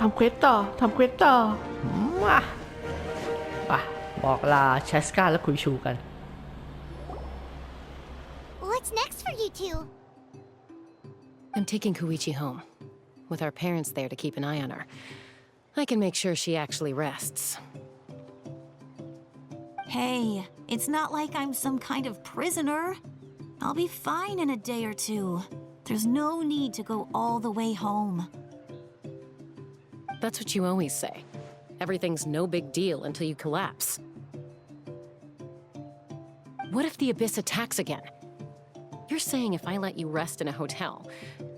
ำเควสต่อมาไปบอกลาเชสกาและคุยชูกัน What's next for you two? I'm taking Koichi home, with our parents there to keep an eye on her. I can make sure she actually rests. Hey, it's not like I'm some kind of prisoner. I'll be fine in a day or two. There's no need to go all the way home. That's what you always say. Everything's no big deal until you collapse. What if the Abyss attacks again? You're saying if I let you rest in a hotel,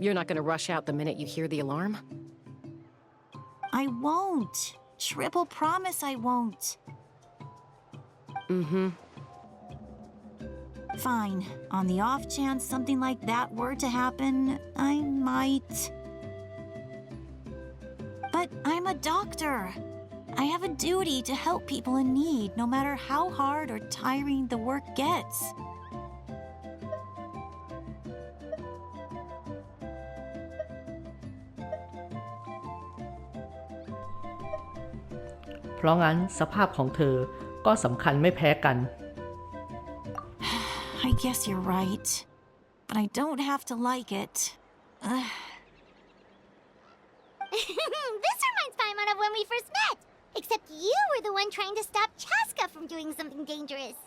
you're not gonna rush out the minute you hear the alarm? I won't. Triple promise I won't. Mm-hmm. Fine. On the off chance something like that were to happen, I might. But I'm a doctor. I have a duty to help people in need, no matter how hard or tiring the work gets.เพราะงั้นสภาพของเธอก็สำคัญไม่แพ้กัน I guess you're right. But I don't have to like it. This reminds Paimon of when we first met. Except you were the one trying to stop Chaska from doing something dangerous.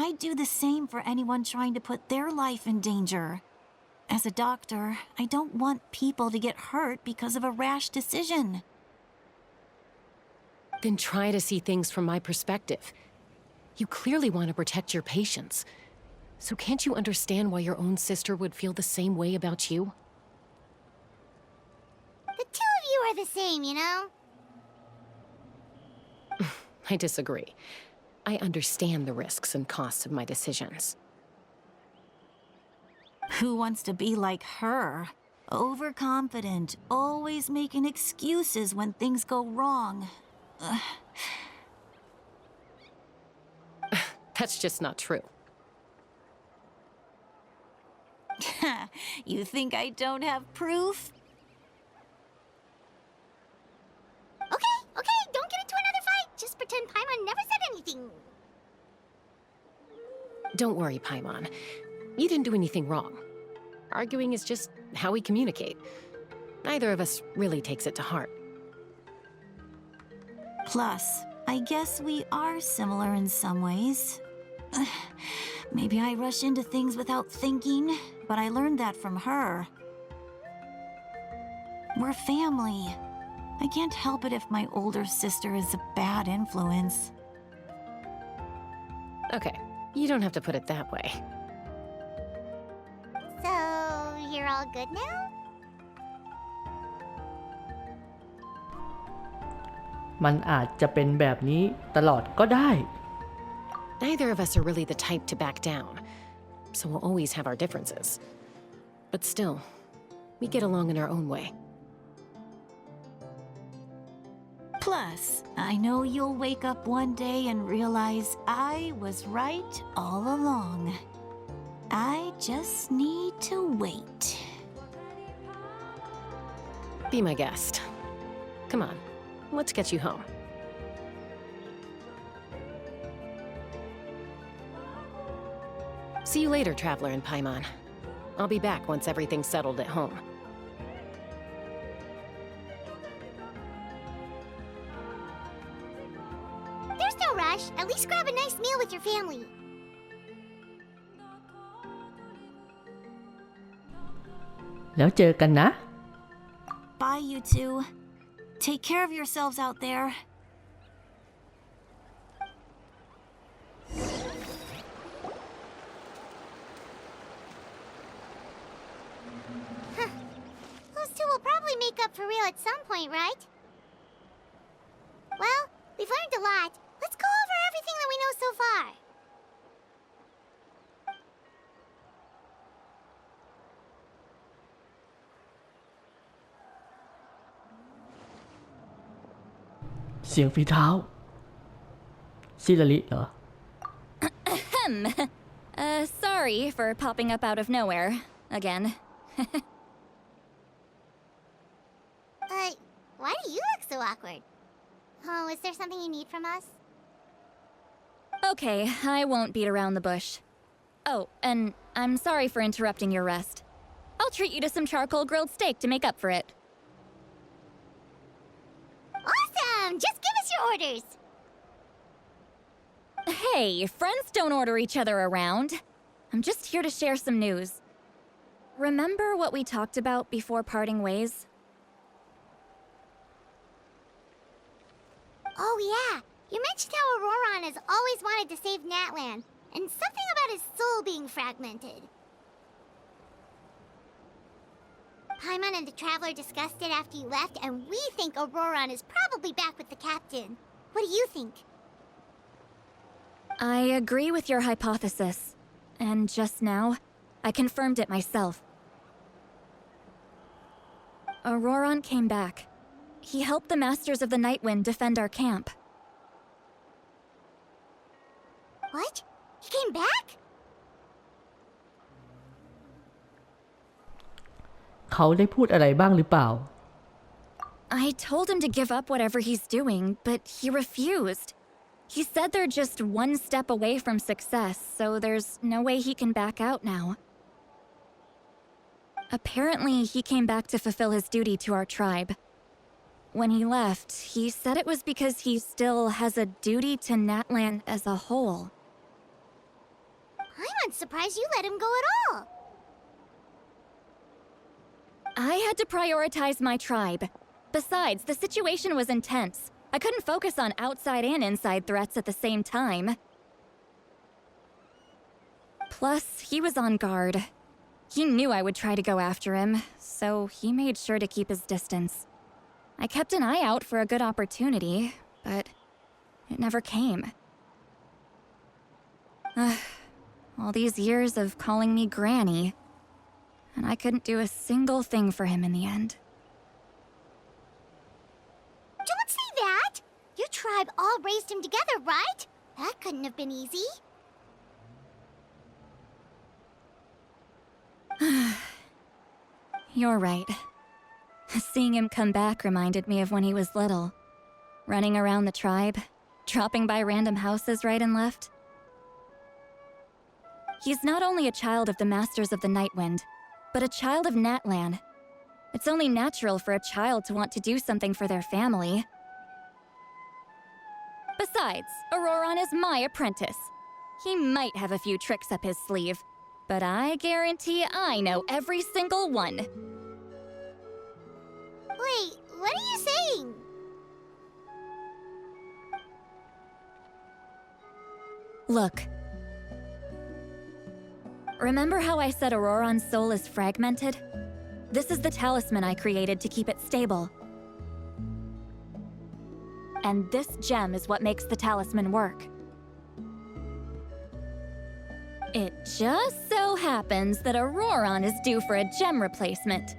I'd do the same for anyone trying to put their life in danger. As a doctor, I don't want people to get hurt because of a rash decision. Then try to see things from my perspective. You clearly want to protect your patients. So can't you understand why your own sister would feel the same way about you? The two of you are the same, you know? I disagree. I understand the risks and costs of my decisions. Who wants to be like her? Overconfident, always making excuses when things go wrong. That's just not true. You think I don't have proof? Okay, don't get into another fight. Just pretend Paimon never said anything. Don't worry, Paimon. You didn't do anything wrong. Arguing is just how we communicate. Neither of us really takes it to heart. Plus, I guess we are similar in some ways. Maybe I rush into things without thinking, but I learned that from her. We're family. I can't help it if my older sister is a bad influence. Okay, you don't have to put it that way. So, you're all good now?มันอาจจะเป็นแบบนี้ตลอดก็ได้ Neither of us are really the type to back down, so we'll always have our differences. But still, we get along in our own way. Plus, I know you'll wake up one day and realize I was right all along. I just need to wait. Be my guest. Come on, let's get you home. See you later, Traveler and Paimon. I'll be back once everything's settled at home. There's no rush. At least grab a nice meal with your family. แล้วเจอกันนะ Bye, you two. Take care of yourselves out there. Those two will probably make up for real at some point, right? Well, we've learned a lot. Let's go over everything that we know so far. เสียงฝีเท้าซิลาริเหรอ Sorry for popping up out of nowhere again. so awkward. Oh, is there something you need from us? Okay, I won't beat around the bush. Oh, and I'm sorry for interrupting your rest. I'll treat you to some charcoal grilled steak to make up for it. Awesome! Just give us your orders! Hey, friends don't order each other around. I'm just here to share some news. Remember what we talked about before parting ways? Oh yeah, you mentioned how Auroron has always wanted to save Natlan, and something about his soul being fragmented. Paimon and the Traveler discussed it after you left, and we think Auroron is probably back with the captain. What do you think? I agree with your hypothesis. And just now, I confirmed it myself. Auroron came back. He helped the Masters of the Nightwind defend our camp. What? He came back? เขาได้พูดอะไรบ้างหรือเปล่า I told him to give up whatever he's doing, but he refused. He said they're just one step away from success, so there's no way he can back out now. Apparently, he came back to fulfill his duty to our tribe. When he left, he said it was because he still has a duty to Natlan as a whole. I'm surprised you let him go at all. I had to prioritize my tribe. Besides, the situation was intense. I couldn't focus on outside and inside threats at the same time. Plus, he was on guard. He knew I would try to go after him, so he made sure to keep his distance. I kept an eye out for a good opportunity, but it never came. All these years of calling me Granny, and I couldn't do a single thing for him in the end. Don't say that! Your tribe all raised him together, right? That couldn't have been easy. You're right. Seeing him come back reminded me of when he was little. Running around the tribe, dropping by random houses right and left. He's not only a child of the Masters of the Nightwind, but a child of Natlan. It's only natural for a child to want to do something for their family. Besides, Auroron is my apprentice. He might have a few tricks up his sleeve, but I guarantee I know every single one. Wait, what are you saying? Look. Remember how I said Auroron's soul is fragmented? This is the talisman I created to keep it stable. And this gem is what makes the talisman work. It just so happens that Auroron is due for a gem replacement.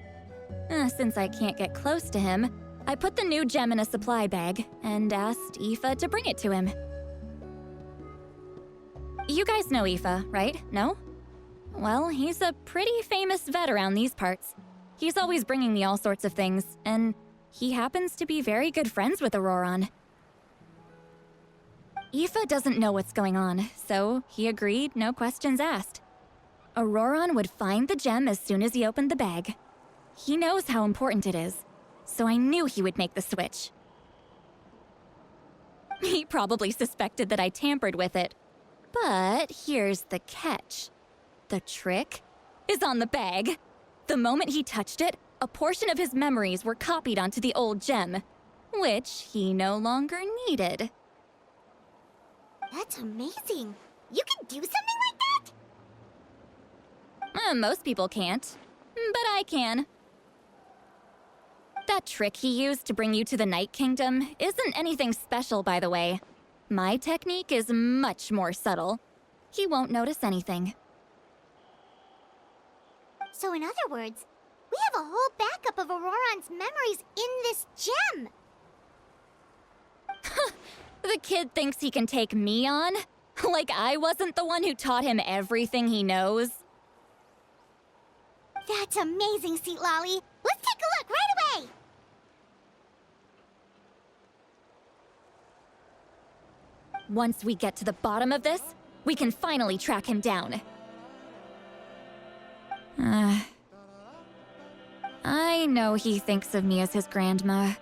Since I can't get close to him, I put the new gem in a supply bag and asked Aoife to bring it to him. You guys know Aoife, right? No? Well, he's a pretty famous vet around these parts. He's always bringing me all sorts of things, and he happens to be very good friends with Auroron. Aoife doesn't know what's going on, so he agreed, no questions asked. Auroron would find the gem as soon as he opened the bag. He knows how important it is, so I knew he would make the switch. He probably suspected that I tampered with it. But here's the catch. The trick is on the bag. The moment he touched it, a portion of his memories were copied onto the old gem, which he no longer needed. That's amazing. You can do something like that? Most people can't, but I can. That trick he used to bring you to the Night Kingdom isn't anything special, by the way. My technique is much more subtle. He won't notice anything. So in other words, we have a whole backup of Auroron's memories in this gem. The kid thinks he can take me on? Like I wasn't the one who taught him everything he knows? That's amazing, Sweet Lolly. Let's take a look right away. Once we get to the bottom of this, we can finally track him down. I know he thinks of me as his grandma,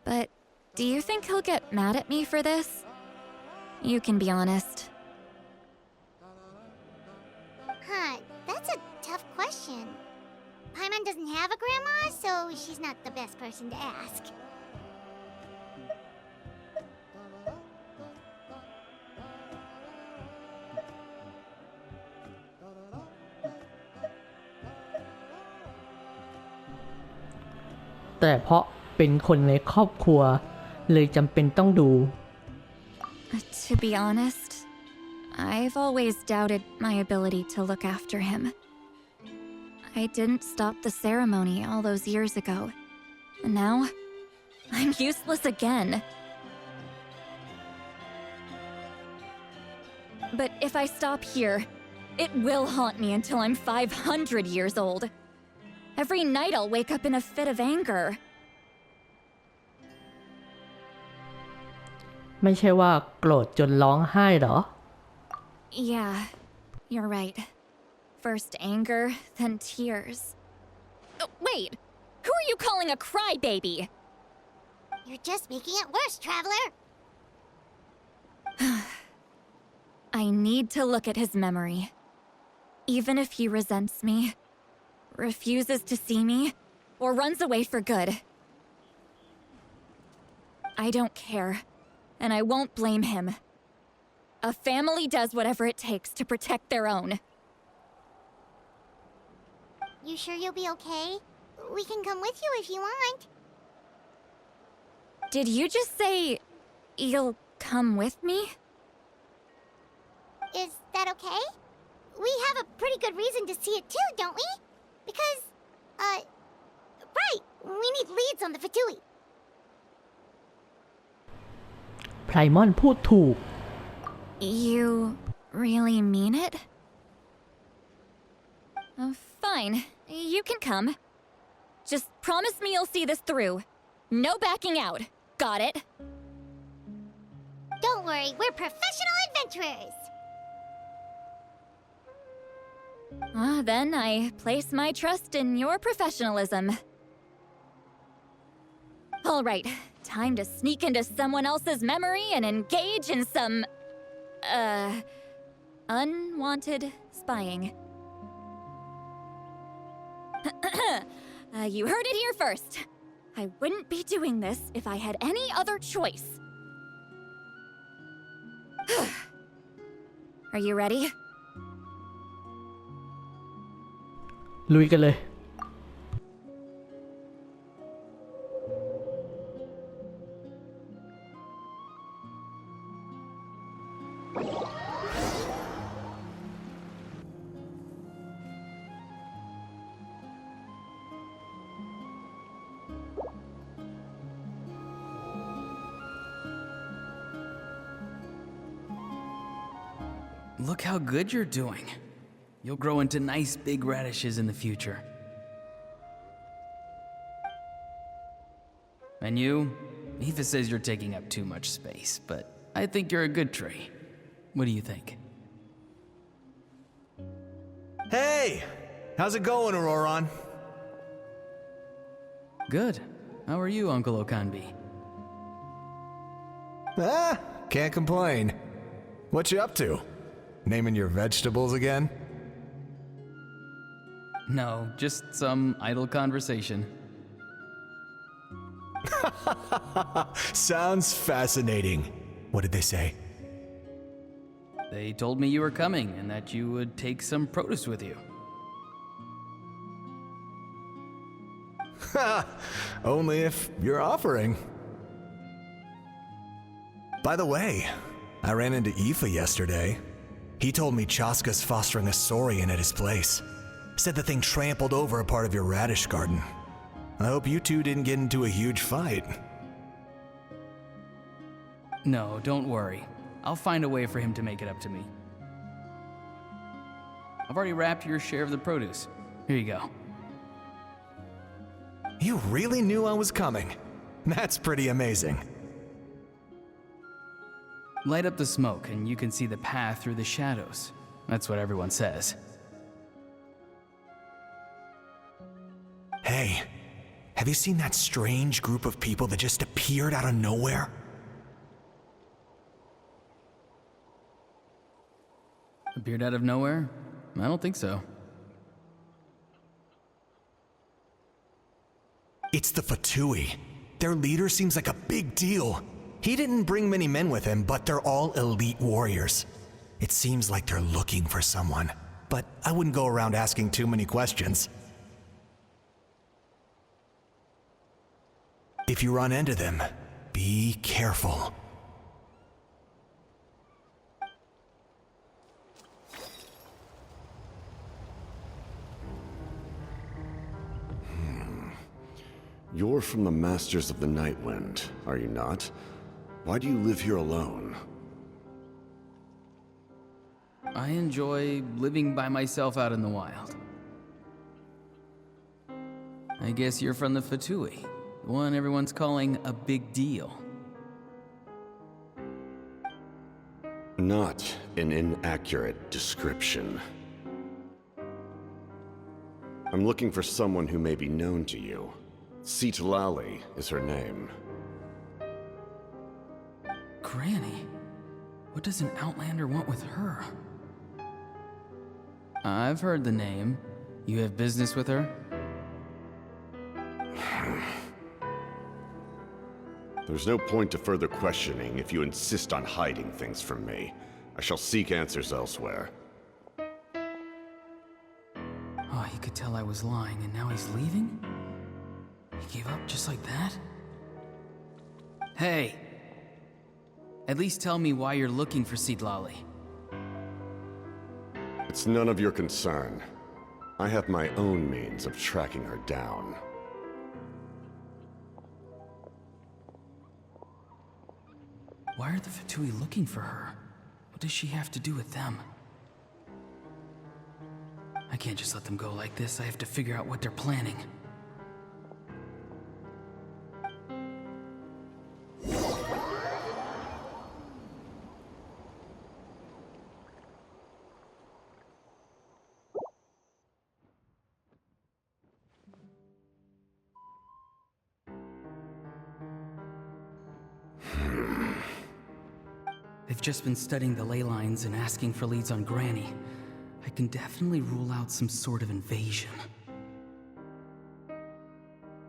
but do you think he'll get mad at me for this? You can be honest. Huh, that's a tough question. Paimon doesn't have a grandma, so she's not the best person to ask.แต่เพราะเป็นคนในครอบครัวเลยจำเป็นต้องดู To be honest, I've always doubted my ability to look after him. I didn't stop the ceremony all those years ago, and now I'm useless again. But if I stop here, it will haunt me until I'm 500 years old. Every night I'll wake up in a fit of anger. ไม่ใช่ว่าโกรธจนร้องไห้หรอ Yeah, you're right. First anger, then tears. Oh, wait, who are you calling a crybaby? You're just making it worse, Traveler. I need to look at his memory. Even if he resents me, refuses to see me, or runs away for good. I don't care, and I won't blame him. A family does whatever it takes to protect their own. You sure you'll be okay? We can come with you if you want. Did you just say you'll come with me? Is that okay? We have a pretty good reason to see it too, don't we? Because, right, we need leads on the Fatui. ไพรมอนพูดถูก You really mean it? Fine, you can come. Just promise me you'll see this through. No backing out. Got it? Don't worry, we're professional adventurers. Then I place my trust in your professionalism. All right, time to sneak into someone else's memory and engage in some, unwanted spying. You heard it here first. I wouldn't be doing this if I had any other choice. Are you ready? ลุยกันเลย Look how good you're doing. You'll grow into nice big radishes in the future. And you? Aoife says you're taking up too much space, but I think you're a good tree. What do you think? Hey! How's it going, Auroron? Good. How are you, Uncle Okanbi? Can't complain. What you up to? Naming your vegetables again? No, just some idle conversation. Sounds fascinating. What did they say? They told me you were coming and that you would take some produce with you. Only if you're offering. By the way, I ran into Aoife yesterday. He told me Chaska's fostering a saurian at his place. Said the thing trampled over a part of your radish garden. I hope you two didn't get into a huge fight. No, don't worry. I'll find a way for him to make it up to me. I've already wrapped your share of the produce. Here you go. You really knew I was coming. That's pretty amazing. Light up the smoke and you can see the path through the shadows. That's what everyone says. Hey, have you seen that strange group of people that just appeared out of nowhere? Appeared out of nowhere? I don't think so. It's the Fatui. Their leader seems like a big deal. He didn't bring many men with him, but they're all elite warriors. It seems like they're looking for someone, but I wouldn't go around asking too many questions. If you run into them, be careful. You're from the Masters of the Night Wind, are you not? Why do you live here alone? I enjoy living by myself out in the wild. I guess you're from the Fatui, the one everyone's calling a big deal. Not an inaccurate description. I'm looking for someone who may be known to you. Citlali is her name. Granny? What does an Outlander want with her? I've heard the name. You have business with her? There's no point to further questioning if you insist on hiding things from me. I shall seek answers elsewhere. Oh, he could tell I was lying and now he's leaving? He gave up just like that? Hey! At least tell me why you're looking for Citlali. It's none of your concern. I have my own means of tracking her down. Why are the Fatui looking for her? What does she have to do with them? I can't just let them go like this. I have to figure out what they're planning. They've just been studying the ley lines and asking for leads on Granny. I can definitely rule out some sort of invasion.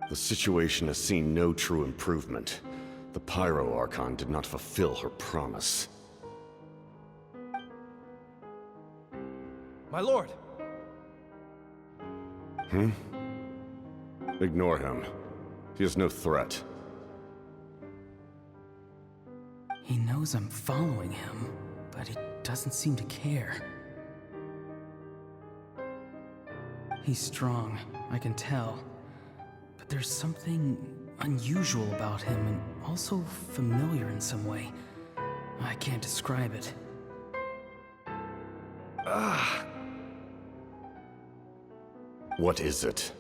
The situation has seen no true improvement. The Pyro Archon did not fulfill her promise. My lord! Ignore him. He is no threat. He knows I'm following him, but he doesn't seem to care. He's strong, I can tell. But there's something unusual about him and also familiar in some way. I can't describe it. What is it?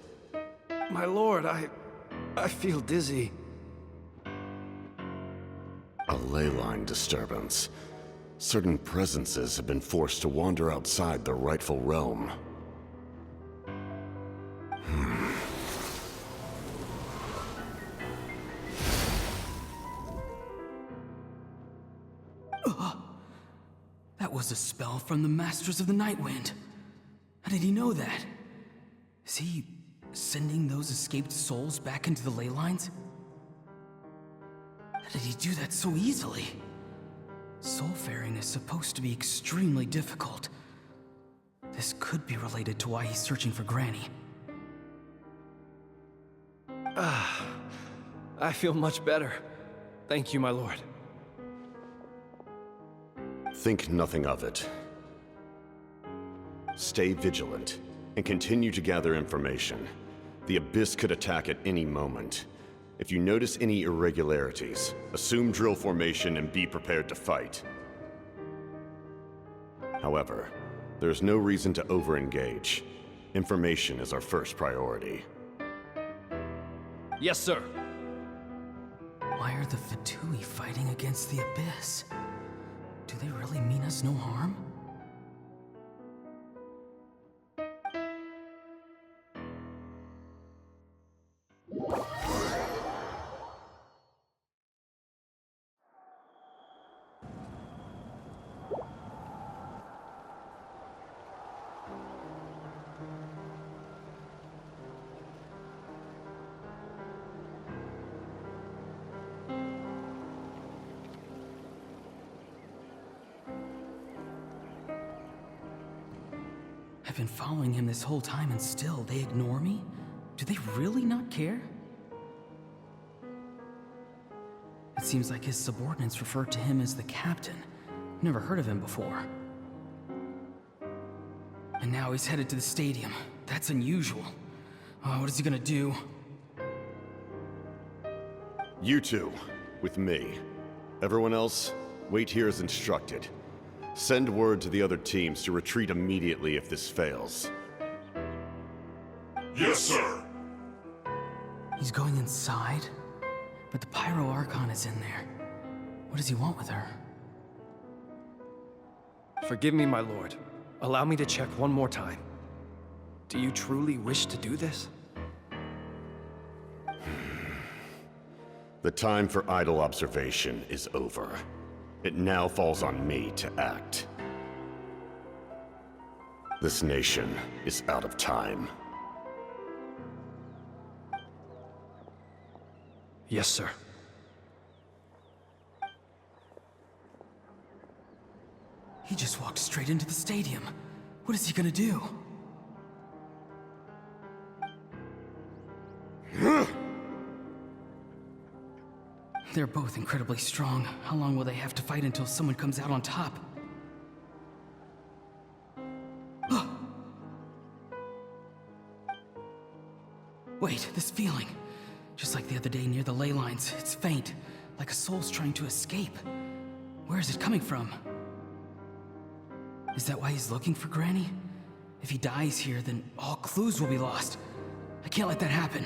My lord, I feel dizzy. A ley line disturbance. Certain presences have been forced to wander outside their rightful realm. That was a spell from the Masters of the Night Wind. How did he know that? Is he sending those escaped souls back into the ley lines? How did he do that so easily? Soulfaring is supposed to be extremely difficult. This could be related to why he's searching for Granny. I feel much better. Thank you, my lord. Think nothing of it. Stay vigilant, and continue to gather information. The Abyss could attack at any moment. If you notice any irregularities, assume drill formation and be prepared to fight. However, there's no reason to over-engage. Information is our first priority. Yes, sir. Why are the Fatui fighting against the Abyss? they really mean us no harm? I've been following him this whole time and still they ignore me? Do they really not care? It seems like his subordinates refer to him as the captain. Never heard of him before. And now he's headed to the stadium. That's unusual. Oh, what is he gonna do? You two, with me. Everyone else, wait here as instructed. Send word to the other teams to retreat immediately if this fails. Yes, sir. He's going inside? But the Pyro Archon is in there. What does he want with her? Forgive me, my lord. Allow me to check one more time. Do you truly wish to do this? The time for idle observation is over. It now falls on me to act. This nation is out of time. Yes, sir. He just walked straight into the stadium. What is he gonna do? They're both incredibly strong. How long will they have to fight until someone comes out on top? Wait, this feeling. Just like the other day near the ley lines, it's faint, like a soul's trying to escape. Where is it coming from? Is that why he's looking for Granny? If he dies here, then all clues will be lost. I can't let that happen.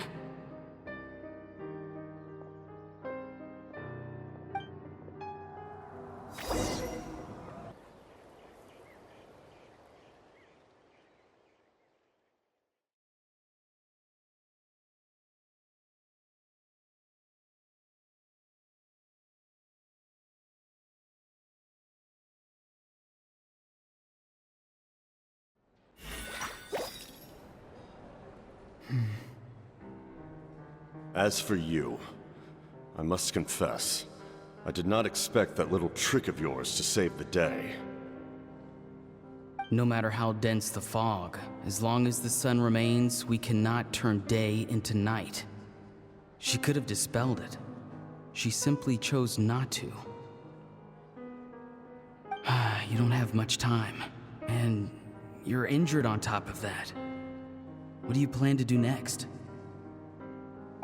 As for you, I must confess, I did not expect that little trick of yours to save the day. No matter how dense the fog, as long as the sun remains, we cannot turn day into night. She could have dispelled it. She simply chose not to. You don't have much time, and you're injured on top of that. What do you plan to do next?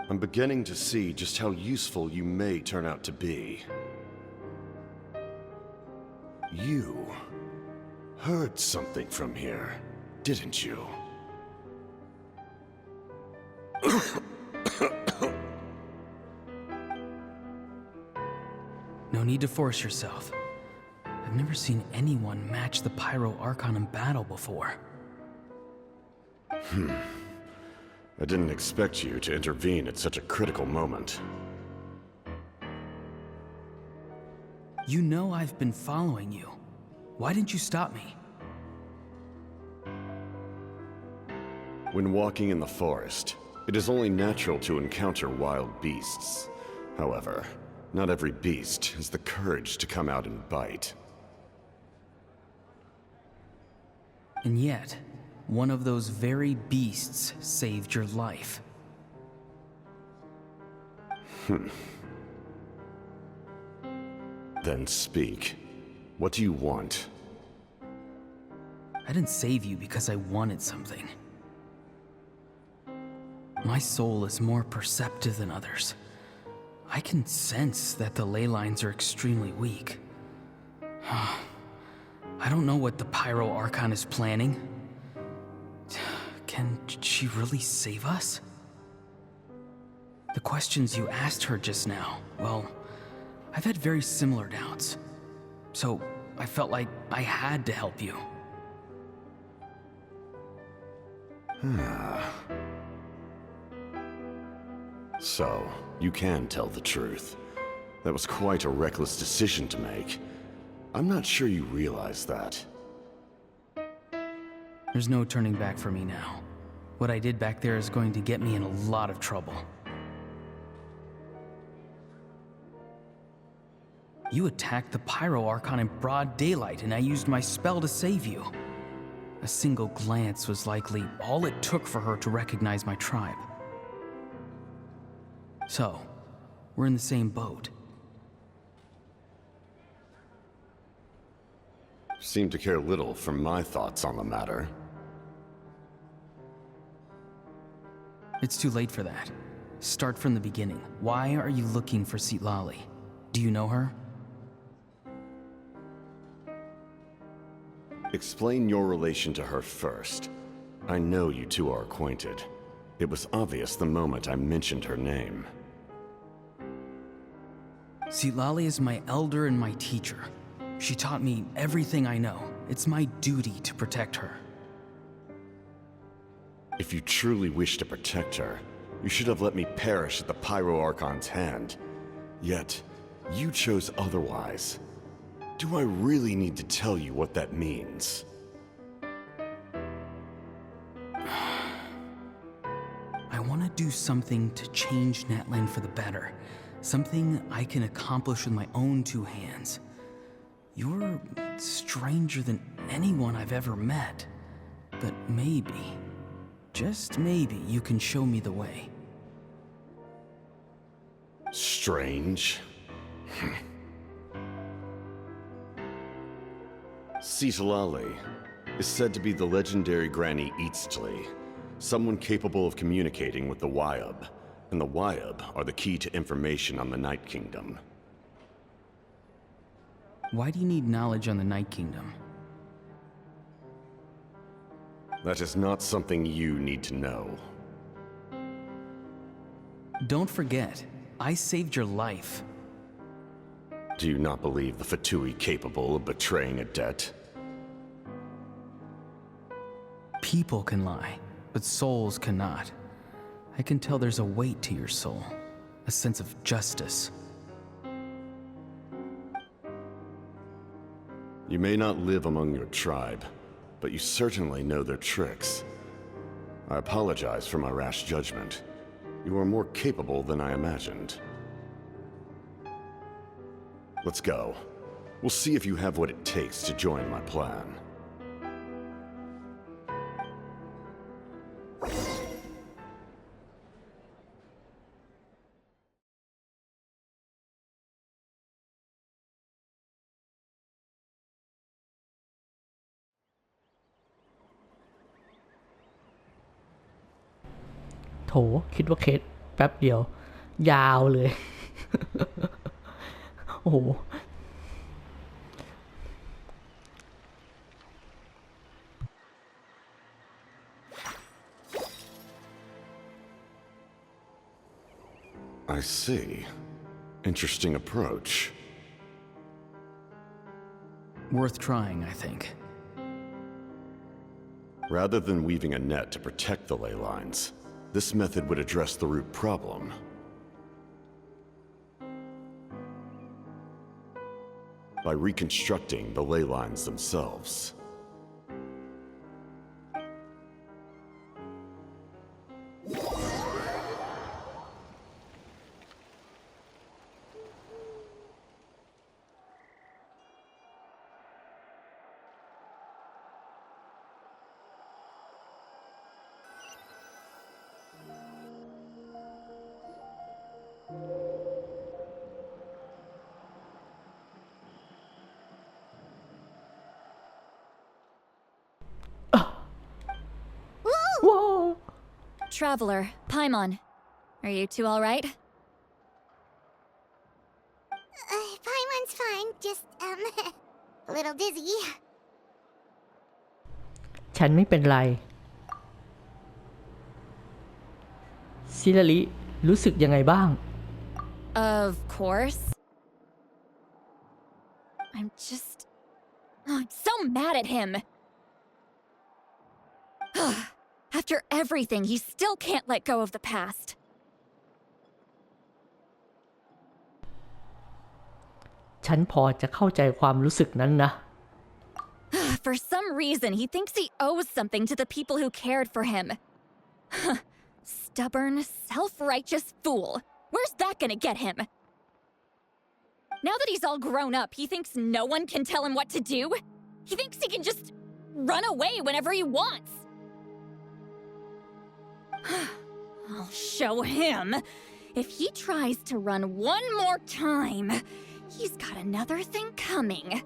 I'm beginning to see just how useful you may turn out to be. You heard something from here, didn't you? No need to force yourself. I've never seen anyone match the Pyro Archon in battle before. I didn't expect you to intervene at such a critical moment. You know I've been following you. Why didn't you stop me? When walking in the forest, it is only natural to encounter wild beasts. However, not every beast has the courage to come out and bite. And yet, one of those very beasts saved your life. Then speak. What do you want? I didn't save you because I wanted something. My soul is more perceptive than others. I can sense that the ley lines are extremely weak. I don't know what the Pyro Archon is planning. Can she really save us? The questions you asked her just now, well, I've had very similar doubts. So, I felt like I had to help you. So, you can tell the truth. That was quite a reckless decision to make. I'm not sure you realize that. There's no turning back for me now. What I did back there is going to get me in a lot of trouble. You attacked the Pyro Archon in broad daylight, and I used my spell to save you. A single glance was likely all it took for her to recognize my tribe. So, we're in the same boat. Seem to care little for my thoughts on the matter. It's too late for that. Start from the beginning. Why are you looking for Citlali? Do you know her? Explain your relation to her first. I know you two are acquainted. It was obvious the moment I mentioned her name. Citlali is my elder and my teacher. She taught me everything I know. It's my duty to protect her. If you truly wish to protect her, you should have let me perish at the Pyro Archon's hand. Yet, you chose otherwise. Do I really need to tell you what that means? I want to do something to change Natlan for the better. Something I can accomplish with my own two hands. You're stranger than anyone I've ever met. But maybe, just maybe, you can show me the way. Strange? Citlali is said to be the legendary Granny Eastli, someone capable of communicating with the Wyub, and the Wyub are the key to information on the Night Kingdom. Why do you need knowledge on the Night Kingdom? That is not something you need to know. Don't forget, I saved your life. Do you not believe the Fatui capable of betraying a debt? People can lie, but souls cannot. I can tell there's a weight to your soul, a sense of justice. You may not live among your tribe, but you certainly know their tricks. I apologize for my rash judgment. You are more capable than I imagined. Let's go. We'll see if you have what it takes to join my plan.โถคิดว่าเคสแป๊บเดียว ยาวเลย โอ้โห I see. Interesting approach. Worth trying, I think. Rather than weaving a net to protect the ley lines, this method would address the root problem. By reconstructing the ley lines themselves. Whoa! Traveler, Paimon. Are you two alright? Paimon's fine, just, a little dizzy. ฉันไม่เป็นไร ซิลาริรู้สึกยังไงบ้าง Of course. I'm just Oh, I'm so mad at him. After everything, he still can't let go of the past. ฉันพอจะเข้าใจความรู้สึกนั้นนะ For some reason, he thinks he owes something to the people who cared for him. Stubborn, self-righteous fool. Where's that gonna get him? Now that he's all grown up, he thinks no one can tell him what to do? He thinks he can just run away whenever he wants. I'll show him. If he tries to run one more time, he's got another thing coming.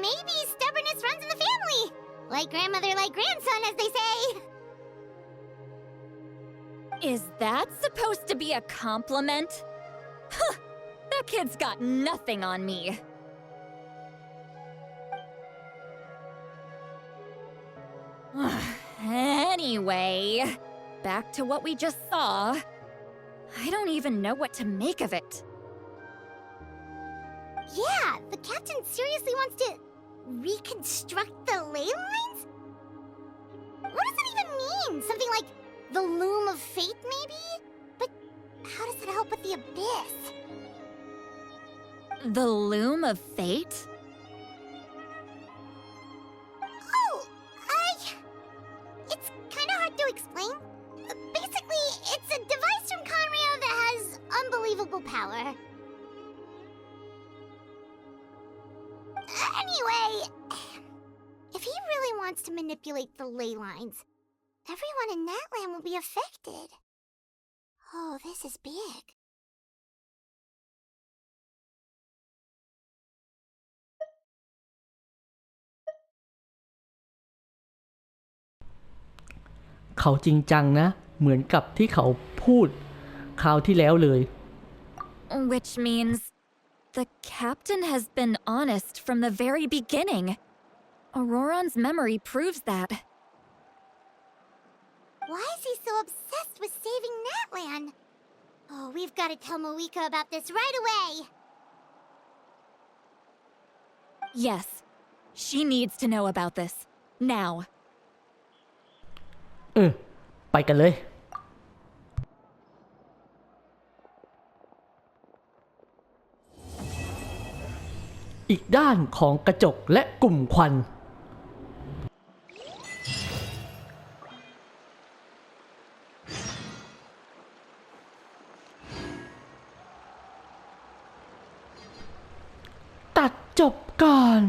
Maybe stubbornness runs in the family. Like grandmother, like grandson, as they say. Is that supposed to be a compliment? Huh, that kid's got nothing on me. Anyway, back to what we just saw. I don't even know what to make of it. Yeah, the captain seriously wants to reconstruct the ley lines? What does that even mean? Something like the loom of fate, maybe? But how does that help with the abyss? The loom of fate? Oh, it's kind of hard to explain. Basically, it's a device from Conrio that has unbelievable power. Anyway, if he really wants to manipulate the ley lines, everyone in that land will be affected. Oh, this is big. เขาจริงจังนะ เหมือนกับที่เขาพูดคราวที่แล้วเลย Which means the captain has been honest from the very beginning. Auroron's memory proves that. Why is he so obsessed with saving Natlan? Oh, we've got to tell Moeka about this right away. Yes, she needs to know about this. Now. ไปกันเลย อีกด้านของกระจกและกลุ่มควัน ตัดจบก่อน